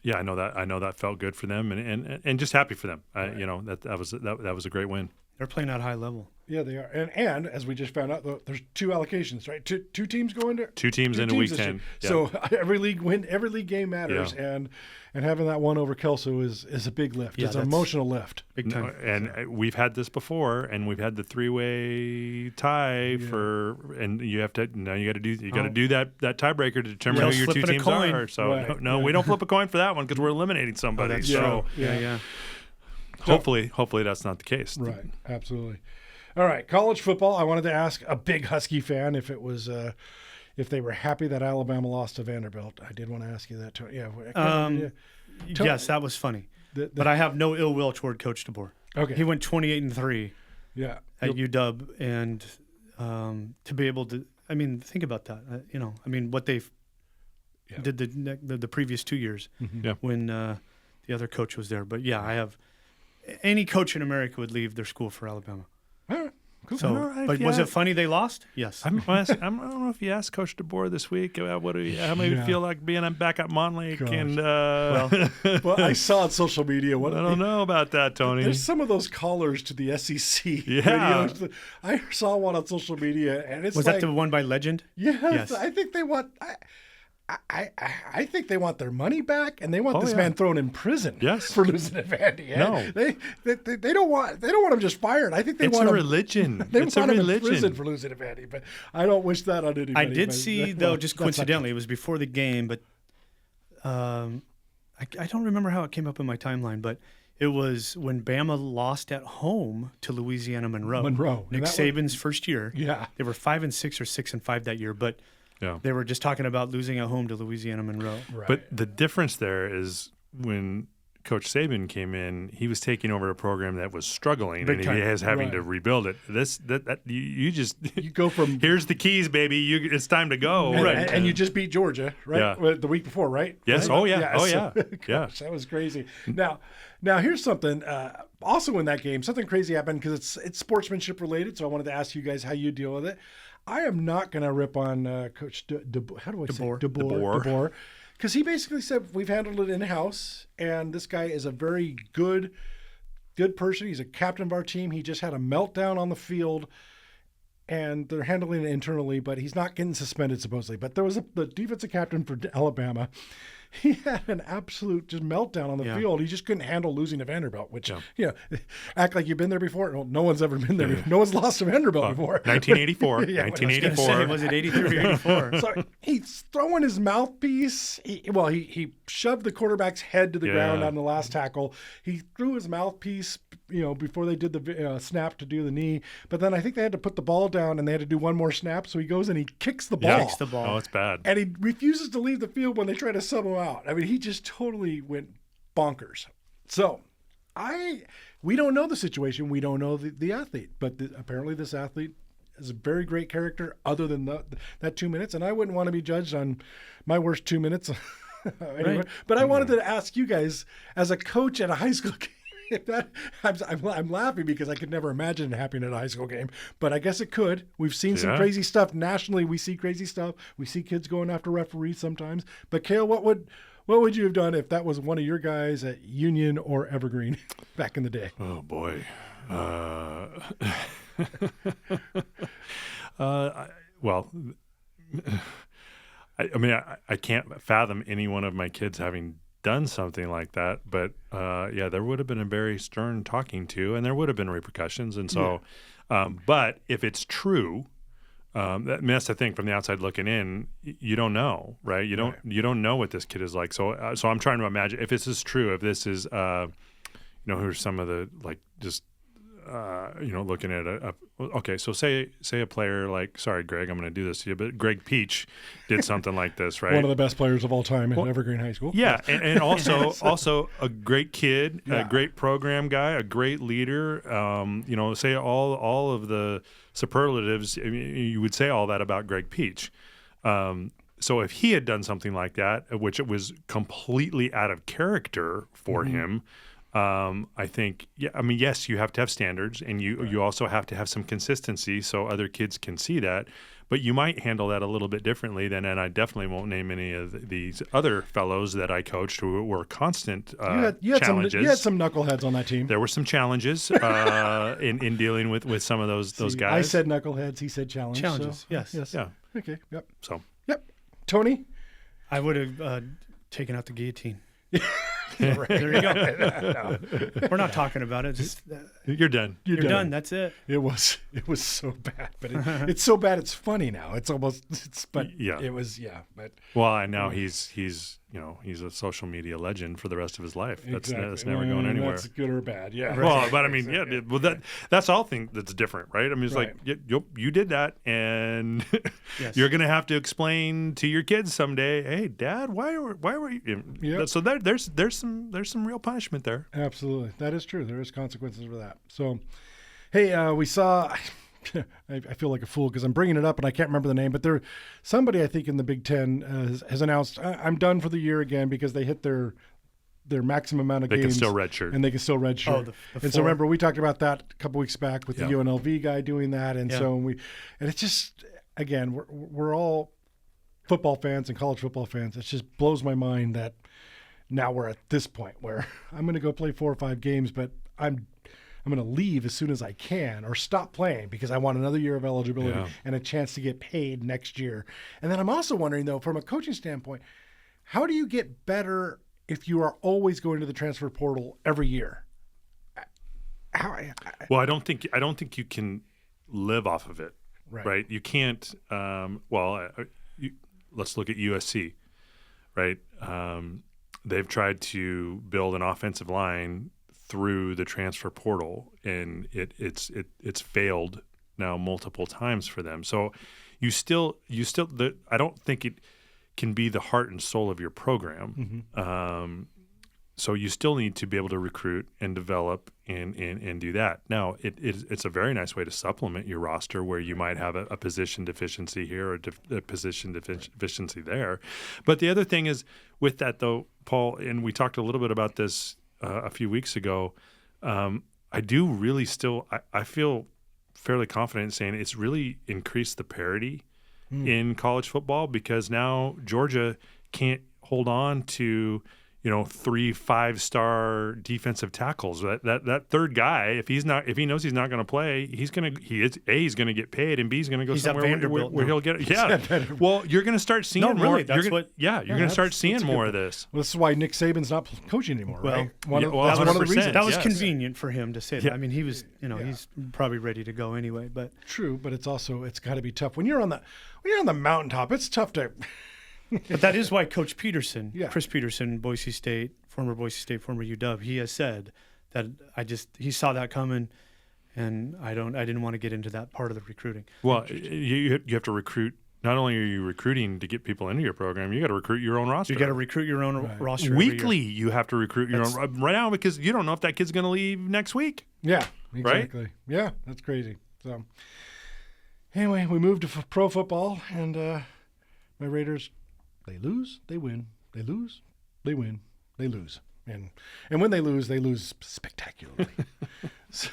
know that felt good for them, and just happy for them. Right. That was a great win. They're playing at a high level. Yeah, they are. And as we just found out, there's 2 allocations, right? Two teams go into 2 teams into week 10. Yeah. So every league game matters, and having that one over Kelso is a big lift. Yeah, it's an emotional lift. Big time. And we've had this before, and we've had the 3-way tie and you got to do that tiebreaker to determine who your 2 teams are. So no, we don't flip a coin for that one because we're eliminating somebody. That's so true. Yeah. Hopefully that's not the case. Right. Absolutely. All right. College football. I wanted to ask a big Husky fan if it was if they were happy that Alabama lost to Vanderbilt. I did want to ask you that too. Yeah. Yes, that was funny. But I have no ill will toward Coach DeBoer. Okay. He went 28-3. Yeah. At UW, and to be able to, I mean, think about that. What they did the previous 2 years when the other coach was there. But I have any coach in America would leave their school for Alabama. All right. Cool. So, but was it funny they lost? Yes. I don't know if you asked Coach DeBoer this week about how many you feel like being back at Montlake. Gosh. And well, I saw on social media. I don't know about that, Tony. There's some of those callers to the SEC videos. I saw one on social media, and it's was that the one by Legend? Yes. I think they want. I think they want their money back, and they want this man thrown in prison for losing to Vandy. No, they don't want him just fired. I think it's want a him, religion. They it's want a him religion. in prison for losing to Vandy, but I don't wish that on anybody. I did see though, just coincidentally, it was before the game, but I don't remember how it came up in my timeline, but it was when Bama lost at home to Louisiana Monroe. Nick Saban's first year. Yeah, they were 5-6 or 6-5 that year, but. Yeah. They were just talking about losing at home to Louisiana Monroe. Right. But the difference there is when Coach Saban came in, he was taking over a program that was struggling, and he is having to rebuild it. You go from here's the keys, baby. It's time to go. And you just beat Georgia, right? Yeah. The week before, right? Yes. Right? Oh yeah. Gosh, that was crazy. Now here's something. Also in that game, something crazy happened because it's sportsmanship related. So I wanted to ask you guys how you deal with it. I am not going to rip on Coach DeBoer, because he basically said we've handled it in-house, and this guy is a very good person. He's a captain of our team. He just had a meltdown on the field, and they're handling it internally, but he's not getting suspended supposedly. But there was the defensive captain for Alabama. He had an absolute just meltdown on the field. He just couldn't handle losing to Vanderbilt, which, act like you've been there before. Well, no one's ever been there before. No one's lost to Vanderbilt before. 1984. 1984. Was it 83 or 84? So he's throwing his mouthpiece. He shoved the quarterback's head to the ground on the last tackle. He threw his mouthpiece, before they did the snap to do the knee. But then I think they had to put the ball down, and they had to do one more snap. So he goes and he kicks the ball. Yeah, kicks the ball. Oh, it's bad. And he refuses to leave the field when they try to sub him out. I mean, he just totally went bonkers. So we don't know the situation. We don't know the athlete. But apparently this athlete is a very great character other than that 2 minutes. And I wouldn't want to be judged on my worst 2 minutes. Anyway. Right. But I wanted to ask you guys, as a coach at a high school game, I'm laughing because I could never imagine it happening at a high school game, but I guess it could. We've seen some crazy stuff nationally. We see crazy stuff. We see kids going after referees sometimes. But Cale, what What would you have done if that was one of your guys at Union or Evergreen back in the day? Oh boy. Well, I can't fathom any one of my kids having done something like that, but there would have been a very stern talking to, and there would have been repercussions. And so, but if it's true, that's the thing. From the outside looking in, you don't know, right? You don't know what this kid is like. So I'm trying to imagine if this is true. If this is, who's some of the looking at okay. So say a player like, sorry, Greg, I'm going to do this to you, but Greg Peach did something like this, right? One of the best players of all time at Evergreen High School. Yeah, and also a great kid, a great program guy, a great leader. Say all of the superlatives. I mean, you would say all that about Greg Peach. So if he had done something like that, which it was completely out of character for him. I think, yes, you have to have standards, and you also have to have some consistency so other kids can see that. But you might handle that a little bit differently and I definitely won't name any of these other fellows that I coached who were constant challenges. You had some knuckleheads on that team. There were some challenges in dealing with some of those guys. I said knuckleheads. He said challenges. So, yes. Yeah. Okay. Yep. So. Yep. Tony? I would have taken out the guillotine. Right. There you go. No. We're not talking about it. Just you're done. You're done. That's it. It was so bad, but it's so bad it's funny now. It was but well, now he's a social media legend for the rest of his life. That's never going anywhere. That's good or bad. Yeah. Well, but I mean, that's all thing that's different, right? I mean, it's like you did that, and you're going to have to explain to your kids someday. Hey, Dad, why were you? Yep. So there's some real punishment there. Absolutely, that is true. There is consequences for that. So, hey, we saw. I feel like a fool because I'm bringing it up and I can't remember the name, but somebody I think in the Big Ten has announced I'm done for the year again because they hit their maximum amount of games. They can still redshirt. And they can still redshirt. And so remember we talked about that a couple weeks back with the UNLV guy doing that, and so it's just again we're all football fans and college football fans. It just blows my mind that now we're at this point where I'm going to go play 4 or 5 games, but I'm going to leave as soon as I can or stop playing because I want another year of eligibility and a chance to get paid next year. And then I'm also wondering, though, from a coaching standpoint, how do you get better if you are always going to the transfer portal every year? Well, I don't think you can live off of it, right? You can't. Let's look at USC, right? They've tried to build an offensive line through the transfer portal, and it's failed now multiple times for them. So I don't think it can be the heart and soul of your program. Mm-hmm. So you still need to be able to recruit and develop and do that. Now it's a very nice way to supplement your roster where you might have a position deficiency here or a position deficiency there. But the other thing is with that though, Paul, and we talked a little bit about this a few weeks ago, I do really I feel fairly confident in saying it's really increased the parity in college football because now Georgia can't hold on to 3 5-star defensive tackles. That third guy, if he knows he's not going to play, he's going to get paid, and B, he's going to go somewhere where he'll get it. Yeah. Well, you're going to start seeing more. You're going to start seeing more of this. Well, this is why Nick Saban's not coaching anymore. Well, right? That's one of the reasons. That was convenient for him to say that. I mean, he was, he's probably ready to go anyway. But true, but it's got to be tough when you're on the mountaintop. It's tough to. But that is why Coach Peterson, Chris Peterson, former Boise State, former UW, he has said that he saw that coming, and I didn't want to get into that part of the recruiting. Well, you have to recruit. Not only are you recruiting to get people into your program, you got to recruit your own roster. You got to recruit your own roster weekly. You have to recruit your own right now because you don't know if that kid's going to leave next week. Yeah, exactly. Right? Yeah, that's crazy. So anyway, we moved to pro football, and my Raiders. They lose, they win. They lose, they win. They lose, and when they lose spectacularly.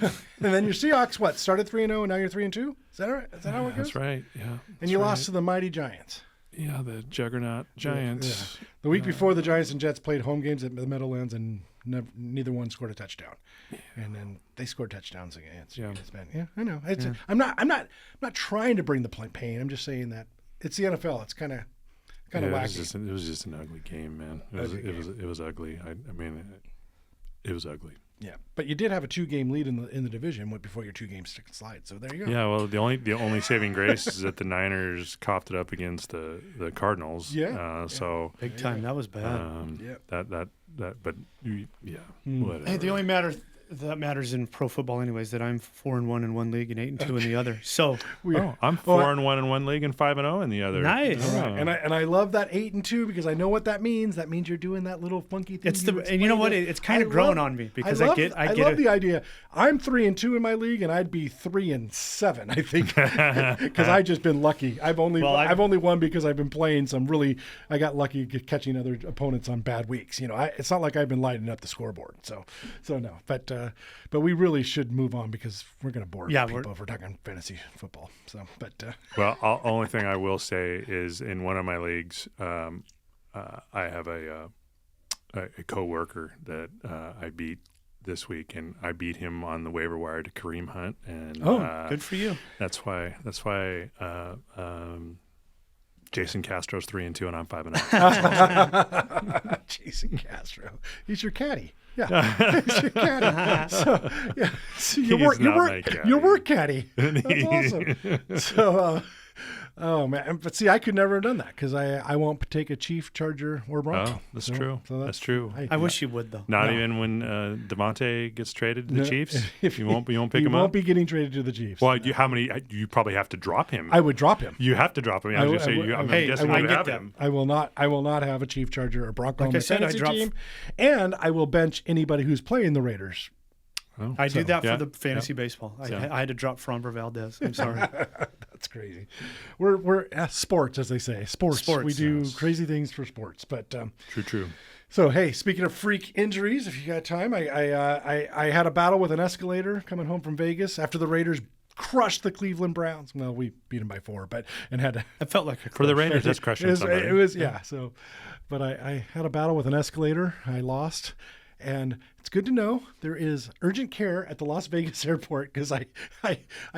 And then your Seahawks, started 3-0, and now you're 3-2. Is that right? Is that how it goes? That's right. Yeah. And you lost to the mighty Giants. Yeah, the juggernaut Giants. Yeah. The week before, the Giants and Jets played home games at the Meadowlands, and neither one scored a touchdown. Yeah. And then they scored touchdowns against. It's been, I know. I'm not trying to bring the pain. I'm just saying that it's the NFL. It's kind of wacky. It was just an ugly game, man. It was ugly. I mean, it was ugly. Yeah, but you did have a 2-game lead in the division before your 2-game slide. So there you go. Yeah, well, the only saving grace is that the Niners coughed it up against the Cardinals. Yeah. So big time. That was bad. But whatever. Hey, the only that matters in pro football, anyways, that I'm 4-1 in one league and 8-2 in the other. So I'm 4-1 in one league and 5-0 in the other. Nice. Oh. And I love that 8-2 because I know what that means. That means you're doing that little funky thing. And you know what? It's kind of growing on me because I love the idea. I'm 3-2 in my league, and I'd be 3-7, I think, because I've just been lucky. I've only won because I've been playing I got lucky catching other opponents on bad weeks. It's not like I've been lighting up the scoreboard. So no, but we really should move on because we're going to bore people if we're talking fantasy football. So, well, only thing I will say is in one of my leagues, I have a coworker that I beat this week, and I beat him on the waiver wire to Kareem Hunt. And good for you. That's why. Jason Castro's 3-2, and I'm 5-0. Jason Castro, he's your caddy. Yeah, he's your caddy. So your work caddy. That's awesome. So. Oh man! But see, I could never have done that because I won't take a Chief, Charger, or Bronco. Oh, that's true. So that's true. I wish you would though. Not even when Devontae gets traded to the Chiefs. You won't pick him up. He won't be getting traded to the Chiefs. Well, how many? You probably have to drop him. I would drop him. You have to drop him. I'm guessing you would have him. I will not have a Chief, Charger, or Bronco on the fantasy team, and I will bench anybody who's playing the Raiders. Oh, I do that for the fantasy baseball. I had to drop Framber Valdez. I'm sorry. That's crazy. We're sports, as they say. Sports. We do crazy things for sports. But true. So hey, speaking of freak injuries, if you got time, I had a battle with an escalator coming home from Vegas after the Raiders crushed the Cleveland Browns. Well, we beat them by 4, but it felt like for the Raiders. That's crushing somebody. It was So, but I had a battle with an escalator. I lost. And it's good to know there is urgent care at the Las Vegas airport because I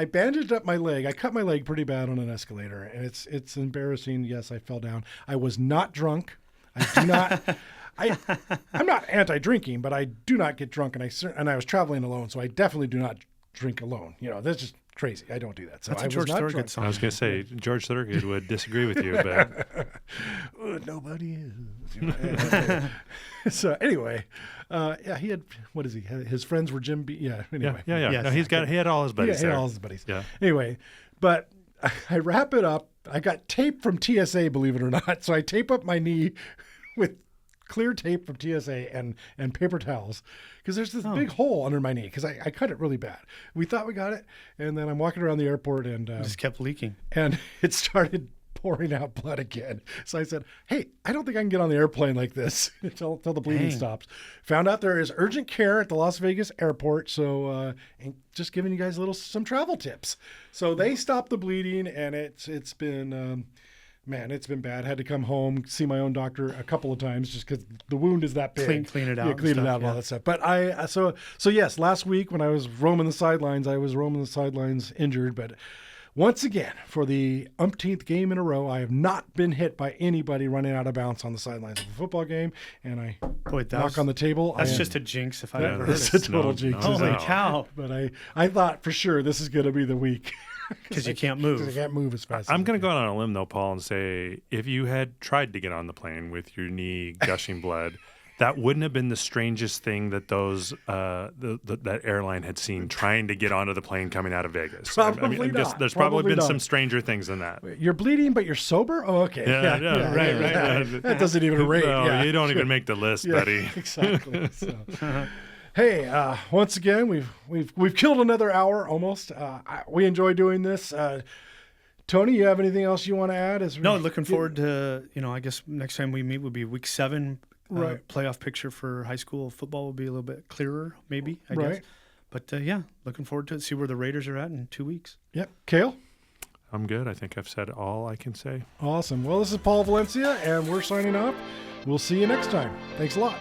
bandaged up my leg. I cut my leg pretty bad on an escalator, and it's embarrassing. Yes, I fell down. I was not drunk. I do not. I'm not anti-drinking, but I do not get drunk, and I was traveling alone, so I definitely do not drink alone. That's just crazy. I don't do that. So that's I a George Thorogood song. I was going to say George Thorogood would disagree with you, but nobody is. So anyway, he had what is he? His friends were Jim B. Yeah. Anyway. Yeah. Yes. No, he had all his buddies. He had all his buddies. Yeah. Anyway, but I wrap it up. I got tape from TSA, believe it or not. So I tape up my knee with clear tape from TSA and paper towels because there's this big hole under my knee because I cut it really bad. We thought we got it, and then I'm walking around the airport and it just kept leaking, and it started pouring out blood again. So I said, "Hey, I don't think I can get on the airplane like this until the bleeding stops." Found out there is urgent care at the Las Vegas airport, so and just giving you guys some travel tips. So they stopped the bleeding, and it's been. Man, it's been bad. Had to come home, see my own doctor a couple of times just because the wound is that big. Clean it out. Yeah, clean it out, all that stuff. But so yes, last week when I was roaming the sidelines, injured. But once again, for the umpteenth game in a row, I have not been hit by anybody running out of bounds on the sidelines of a football game. And I knock on the table. That's just a jinx if I ever heard it. It's a total jinx. Holy cow. But I thought for sure this is going to be the week. Because you can't move. Because I can't move as fast. I'm going to go out on a limb, though, Paul, and say if you had tried to get on the plane with your knee gushing blood, that wouldn't have been the strangest thing that that airline had seen trying to get onto the plane coming out of Vegas. Probably not. There's probably been some stranger things than that. You're bleeding, but you're sober? Oh, okay. Yeah, right. That doesn't even rate. No, you don't even make the list, buddy. Exactly. So. Hey, once again, we've killed another hour almost. We enjoy doing this. Tony, you have anything else you want to add? No, looking forward to, I guess next time we meet will be week 7. Right. Playoff picture for high school football will be a little bit clearer, maybe, I guess. But, looking forward to it. See where the Raiders are at in 2 weeks. Yep. Cale? I'm good. I think I've said all I can say. Awesome. Well, this is Paul Valencia, and we're signing off. We'll see you next time. Thanks a lot.